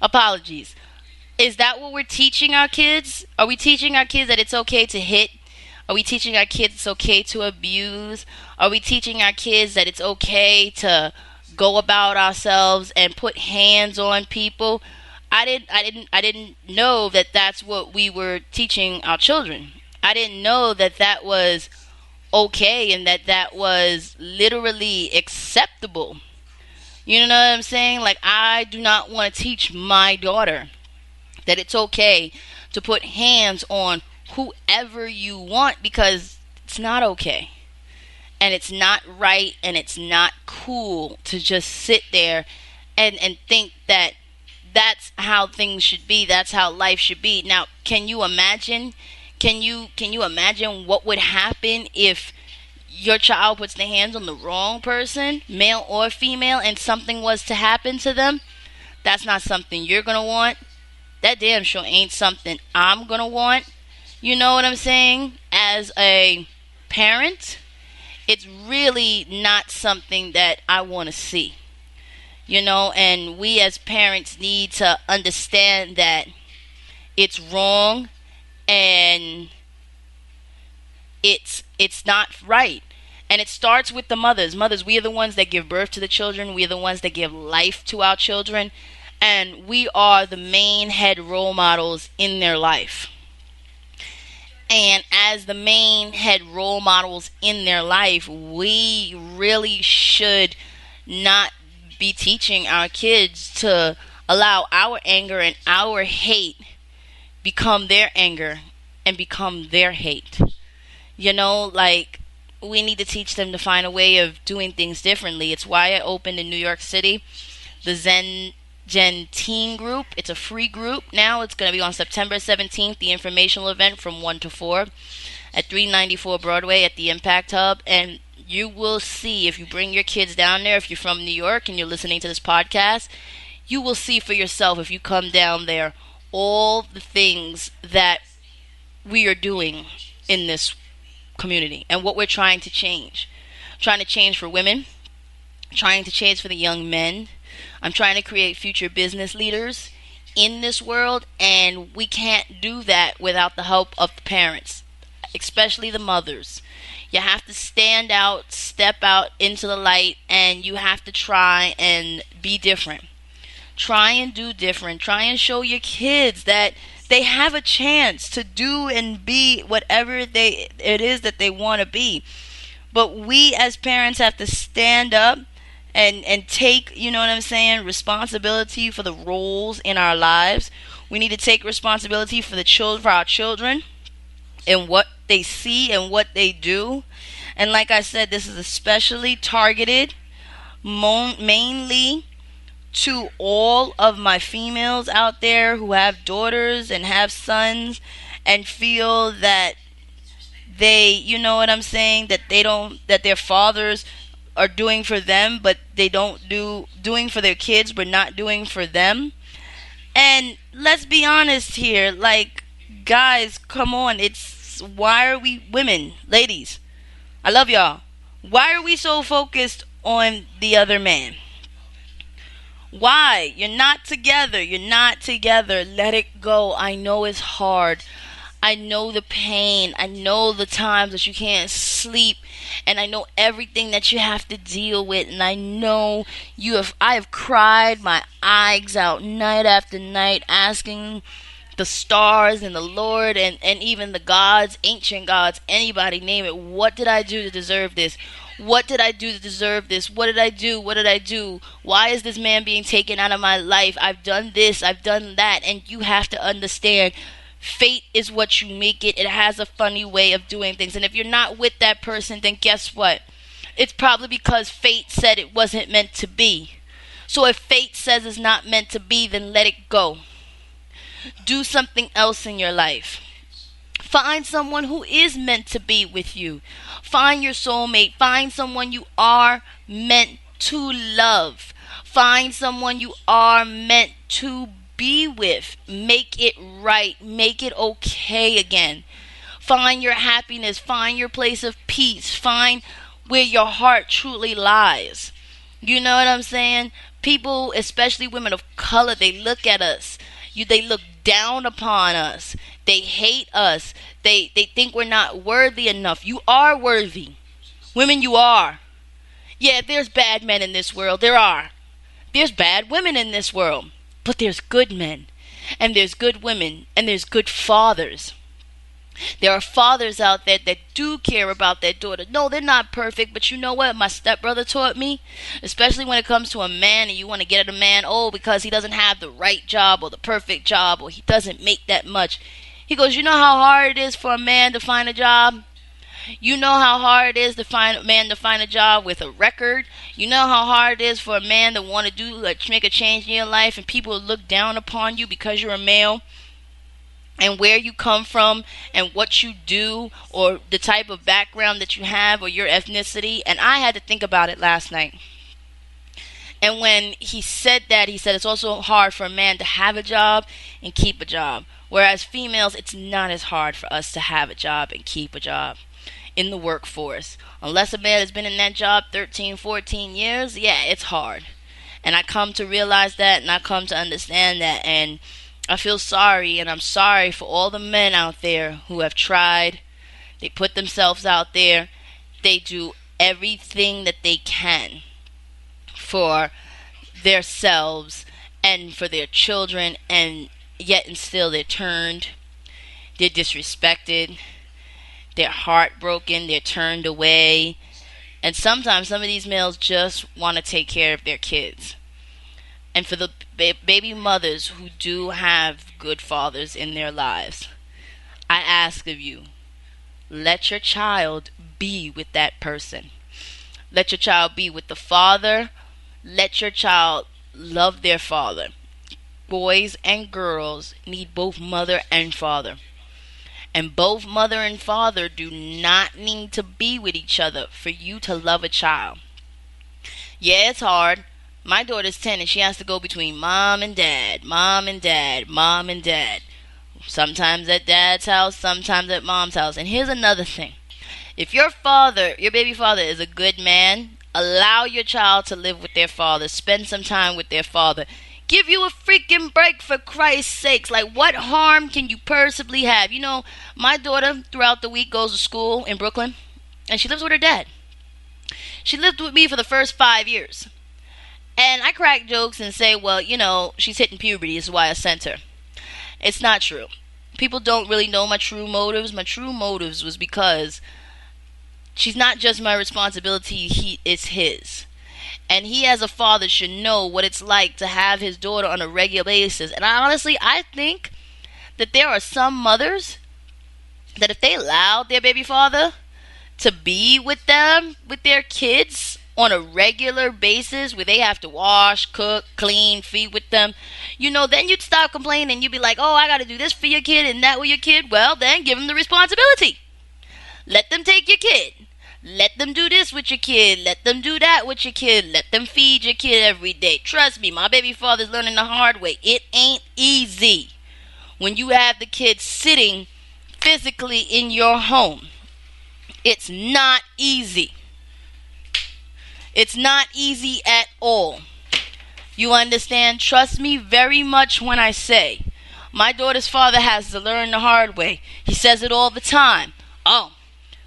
Apologies. Is that what we're teaching our kids? Are we teaching our kids that it's okay to hit? Are we teaching our kids it's okay to abuse? Are we teaching our kids that it's okay to go about ourselves and put hands on people? I didn't know that that's what we were teaching our children. I didn't know that that was okay and that that was literally acceptable. You know what I'm saying? Like, I do not want to teach my daughter that it's okay to put hands on whoever you want, because it's not okay. And it's not right, and it's not cool to just sit there and think that that's how things should be. That's how life should be. Now, can you imagine? Can you imagine what would happen if your child puts their hands on the wrong person, male or female, and something was to happen to them? That's not something you're gonna want. That damn sure ain't something I'm gonna want. You know what I'm saying? As a parent, it's really not something that I want to see. And we as parents need to understand that it's wrong, and it's not right. And it starts with the mothers. We are the ones that give birth to the children. We are the ones that give life to our children, and we are the main head role models in their life. And as the main head role models in their life, we really should not be teaching our kids to allow our anger and our hate become their anger and become their hate. Like, we need to teach them to find a way of doing things differently. It's why I opened in New York City the Zen Gen Teen Group. It's a free group now. It's going to be on September 17th, the informational event from 1 to 4 at 394 Broadway at the Impact Hub. And you will see, if you bring your kids down there, if you're from New York and you're listening to this podcast, you will see for yourself, if you come down there, all the things that we are doing in this community and what we're trying to change. Trying to change for women, trying to change for the young men. I'm trying to create future business leaders in this world, and we can't do that without the help of the parents, especially the mothers. You have to stand out, step out into the light, and you have to try and be different. Try and do different. Try and show your kids that they have a chance to do and be whatever it is that they want to be. But we as parents have to stand up and take, you know what I'm saying, responsibility for the roles in our lives. We need to take responsibility for for our children and what they see and what they do. And like I said, this is especially targeted mainly to all of my females out there who have daughters and have sons and feel that they, you know what I'm saying, that their fathers are doing for them, but they don't doing for their kids, but not doing for them. And let's be honest here, like, guys, come on, why are we, women, ladies, I love y'all, why are we so focused on the other man? Why? You're not together. You're not together. Let it go. I know it's hard. I know the pain. I know the times that you can't sleep. And I know everything that you have to deal with. And I know I have cried my eyes out night after night, asking the stars and the Lord and even the gods, ancient gods, anybody, name it. What did I do to deserve this? What did I do to deserve this? What did I do? What did I do? Why is this man being taken out of my life? I've done this. I've done that. And you have to understand, fate is what you make it. It has a funny way of doing things. And if you're not with that person, then guess what? It's probably because fate said it wasn't meant to be. So if fate says it's not meant to be, then let it go. Do something else in your life. Find someone who is meant to be with you. Find your soulmate. Find someone you are meant to love. Find someone you are meant to be with. Make it right. Make it okay again. Find your happiness. Find your place of peace. Find where your heart truly lies. You know what I'm saying? People, especially women of color, they look at us. They look down upon us. They hate us. They think we're not worthy enough. You are worthy. Women, you are. Yeah, there's bad men in this world. There are. There's bad women in this world. But there's good men. And there's good women. And there's good fathers. There are fathers out there that do care about their daughter. No, they're not perfect, but you know what my stepbrother taught me? Especially when it comes to a man and you want to get at a man, because he doesn't have the right job or the perfect job or he doesn't make that much. He goes, you know how hard it is for a man to find a job? You know how hard it is to find a man to find a job with a record? You know how hard it is for a man to want to make a change in your life and people look down upon you because you're a male? And where you come from and what you do or the type of background that you have or your ethnicity. And I had to think about it last night. And when he said that, he said it's also hard for a man to have a job and keep a job. Whereas females, it's not as hard for us to have a job and keep a job in the workforce. Unless a man has been in that job 13, 14 years, yeah, it's hard. And I come to realize that and I come to understand that. And I feel sorry, and I'm sorry for all the men out there who have tried. They put themselves out there. They do everything that they can for themselves and for their children, and yet and still they're turned. They're disrespected. They're heartbroken. They're turned away. And sometimes some of these males just want to take care of their kids. And for the baby mothers who do have good fathers in their lives, I ask of you, let your child be with that person. Let your child be with the father. Let your child love their father. Boys and girls need both mother and father. And both mother and father do not need to be with each other for you to love a child. Yeah, it's hard. My daughter's 10 and she has to go between mom and dad, mom and dad, mom and dad. Sometimes at dad's house, sometimes at mom's house. And here's another thing. If your baby father is a good man, allow your child to live with their father. Spend some time with their father. Give you a freaking break, for Christ's sakes. Like, what harm can you possibly have? You know, my daughter throughout the week goes to school in Brooklyn and she lives with her dad. She lived with me for the first 5 years. And I crack jokes and say, well, she's hitting puberty. This is why I sent her. It's not true. People don't really know my true motives. My true motives was because she's not just my responsibility. It's his. And he as a father should know what it's like to have his daughter on a regular basis. And I think that there are some mothers that if they allowed their baby father to be with them, with their kids, on a regular basis where they have to wash, cook, clean, feed with them, then you'd stop complaining. You'd be like, oh, I got to do this for your kid and that with your kid. Well, then give them the responsibility. Let them take your kid. Let them do this with your kid. Let them do that with your kid. Let them feed your kid every day. Trust me, my baby father's learning the hard way. It ain't easy when you have the kid sitting physically in your home. It's not easy. It's not easy at all. You understand? Trust me very much when I say my daughter's father has to learn the hard way. He says it all the time. Oh,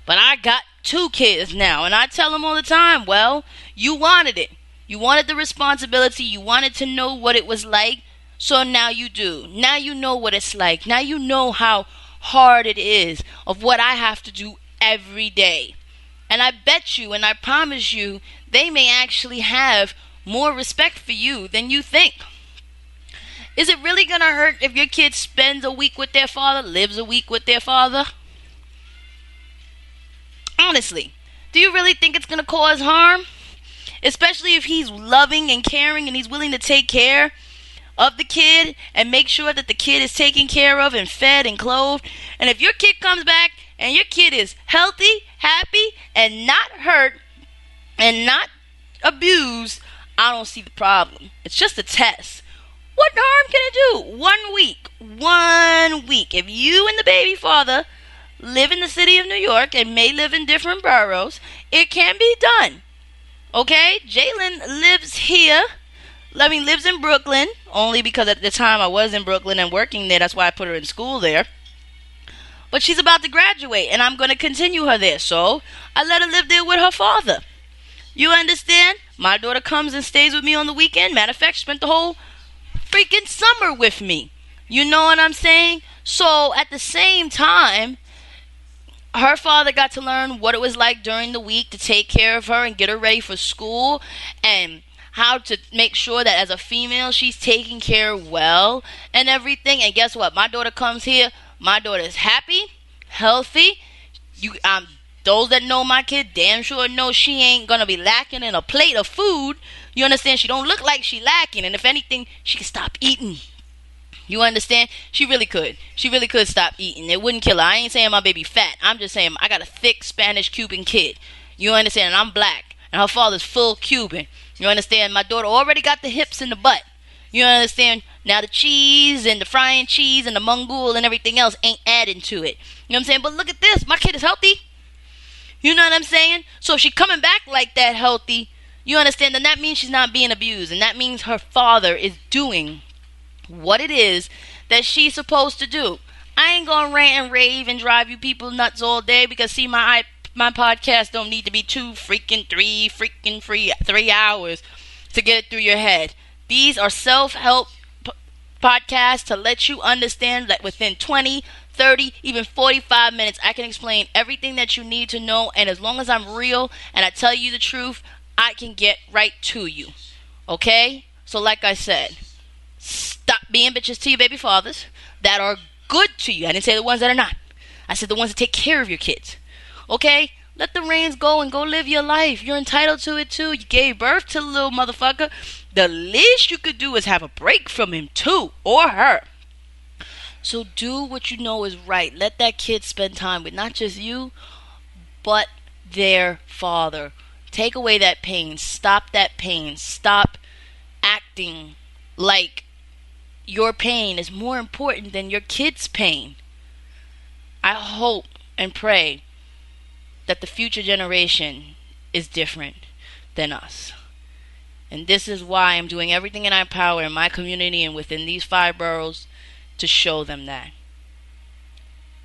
but I got 2 kids now. And I tell him all the time, well, you wanted it. You wanted the responsibility. You wanted to know what it was like. So now you do. Now you know what it's like. Now you know how hard it is of what I have to do every day. And I bet you and I promise you, they may actually have more respect for you than you think. Is it really going to hurt if your kid spends a week with their father, lives a week with their father? Honestly, do you really think it's going to cause harm? Especially if he's loving and caring and he's willing to take care of the kid and make sure that the kid is taken care of and fed and clothed. And if your kid comes back and your kid is healthy, happy, and not hurt and not abused, I don't see the problem. It's just a test. What harm can it do? 1 week. 1 week. If you and the baby father live in the city of New York and may live in different boroughs, it can be done. Okay? Jalen lives here, lives in Brooklyn, only because at the time I was in Brooklyn and working there. That's why I put her in school there. But she's about to graduate, and I'm going to continue her there. So I let her live there with her father. You understand? My daughter comes and stays with me on the weekend. Matter of fact, she spent the whole freaking summer with me. You know what I'm saying? So at the same time, her father got to learn what it was like during the week to take care of her and get her ready for school, and how to make sure that as a female she's taken care of well and everything. And guess what? My daughter comes here. My daughter is happy, healthy. Those that know my kid damn sure know she ain't gonna be lacking in a plate of food. You understand? She don't look like she lacking, and if anything, she can stop eating. You understand? She really could. She really could stop eating. It wouldn't kill her. I ain't saying my baby fat. I'm just saying I got a thick Spanish Cuban kid. You understand? And I'm black, and her father's full Cuban. You understand? My daughter already got the hips and the butt. You understand? Now the cheese and the frying cheese and the mungul and everything else ain't adding to it. You know what I'm saying? But look at this. My kid is healthy. You know what I'm saying? So if she's coming back like that healthy, you understand, then that means she's not being abused. And that means her father is doing what it is that she's supposed to do. I ain't gonna rant and rave and drive you people nuts all day, because see, my podcast don't need to be 3 hours to get it through your head. These are self-help podcasts to let you understand that within 20, 30, even 45 minutes, I can explain everything that you need to know. And as long as I'm real and I tell you the truth, I can get right to you. Okay? So like I said, stop being bitches to your baby fathers that are good to you. I didn't say the ones that are not. I said the ones that take care of your kids. Okay? Let the reins go and go live your life. You're entitled to it too. You gave birth to the little motherfucker. The least you could do is have a break from him too, or her. So do what you know is right. Let that kid spend time with not just you, but their father. Take away that pain. Stop that pain. Stop acting like your pain is more important than your kid's pain. I hope and pray that the future generation is different than us. And this is why I'm doing everything in my power in my community and within these 5 boroughs to show them that.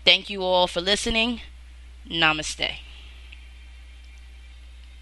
Thank you all for listening. Namaste.